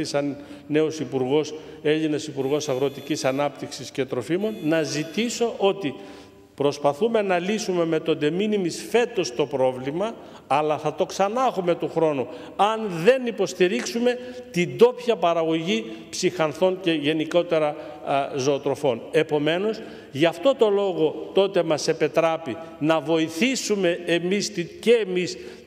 σαν νέος Υπουργός, Έλληνας Υπουργός Αγροτικής Ανάπτυξης και Τροφίμων, να ζητήσω ότι προσπαθούμε να λύσουμε με τον de minimis φέτος το πρόβλημα, αλλά θα το ξανά έχουμε του χρόνου, αν δεν υποστηρίξουμε την ντόπια παραγωγή ψυχανθών και γενικότερα ζωοτροφών. Επομένως, γι' αυτό το λόγο τότε μας επετράπει να βοηθήσουμε εμείς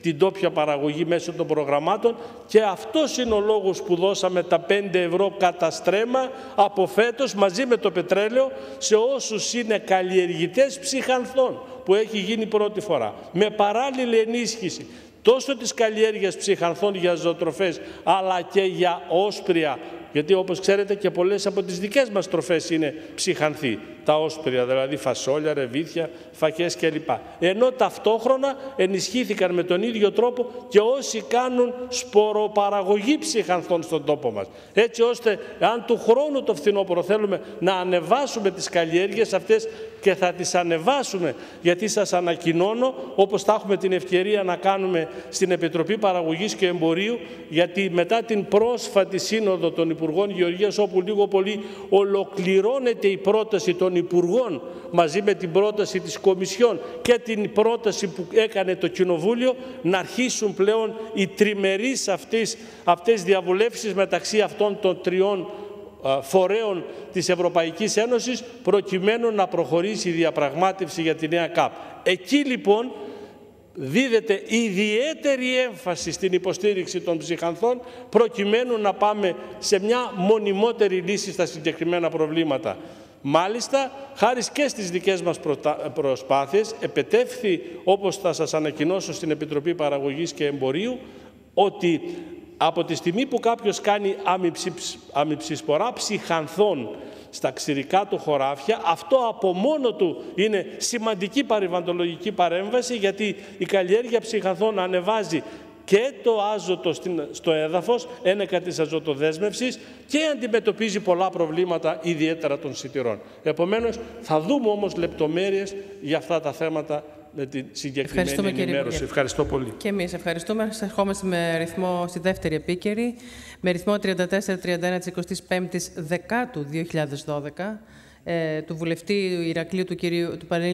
την ντόπια παραγωγή μέσω των προγραμμάτων, και αυτός είναι ο λόγος που δώσαμε τα 5 ευρώ κατά στρέμμα από φέτος μαζί με το πετρέλαιο σε όσους είναι καλλιεργητές ψυχανθών, που έχει γίνει πρώτη φορά, με παράλληλη ενίσχυση τόσο της καλλιέργειας ψυχανθών για ζωοτροφές αλλά και για όσπρια, γιατί όπως ξέρετε και πολλές από τις δικές μας τροφές είναι ψυχανθοί, τα όσπρια, δηλαδή φασόλια, ρεβίθια, φακές κλπ. Ενώ ταυτόχρονα ενισχύθηκαν με τον ίδιο τρόπο και όσοι κάνουν σποροπαραγωγή ψυχανθών στον τόπο μας. Έτσι ώστε αν του χρόνου το φθινόπωρο θέλουμε να ανεβάσουμε τις καλλιέργειες αυτές, και θα τις ανεβάσουμε, γιατί σας ανακοινώνω, όπως θα έχουμε την ευκαιρία να κάνουμε στην Επιτροπή Παραγωγής και Εμπορίου, γιατί μετά την πρόσφατη σύνοδο των Υπουργών Γεωργίας, όπου λίγο πολύ ολοκληρώνεται η πρόταση των Υπουργών μαζί με την πρόταση της Κομισιόν και την πρόταση που έκανε το Κοινοβούλιο, να αρχίσουν πλέον οι τριμερείς αυτές διαβουλεύσεις μεταξύ αυτών των τριών φορέων της Ευρωπαϊκής Ένωσης, προκειμένου να προχωρήσει η διαπραγμάτευση για τη νέα ΚΑΠ. Εκεί λοιπόν δίδεται ιδιαίτερη έμφαση στην υποστήριξη των ψυχανθών, προκειμένου να πάμε σε μια μονιμότερη λύση στα συγκεκριμένα προβλήματα. Μάλιστα, χάρη και στις δικές μας προσπάθειες, επετεύχθη, όπως θα σας ανακοινώσω στην Επιτροπή Παραγωγής και Εμπορίου, ότι από τη στιγμή που κάποιος κάνει αμυψισπορά ψυχανθών στα ξηρικά του χωράφια, αυτό από μόνο του είναι σημαντική περιβαλλοντολογική παρέμβαση, γιατί η καλλιέργεια ψυχανθών ανεβάζει και το άζωτο στο έδαφος, ένεκα της αζωτοδέσμευσης, και αντιμετωπίζει πολλά προβλήματα, ιδιαίτερα των σιτηρών. Επομένως, θα δούμε όμως λεπτομέρειες για αυτά τα θέματα με τη συγκεκριμένη ενημέρωση. Ευχαριστώ πολύ. Και εμείς ευχαριστούμε. Ερχόμαστε με ρυθμό στη δεύτερη επίκαιρη, με ρυθμό 3431 της 25ης Δεκάτου 2012, του βουλευτή Ηρακλείου του Πανελλήνιου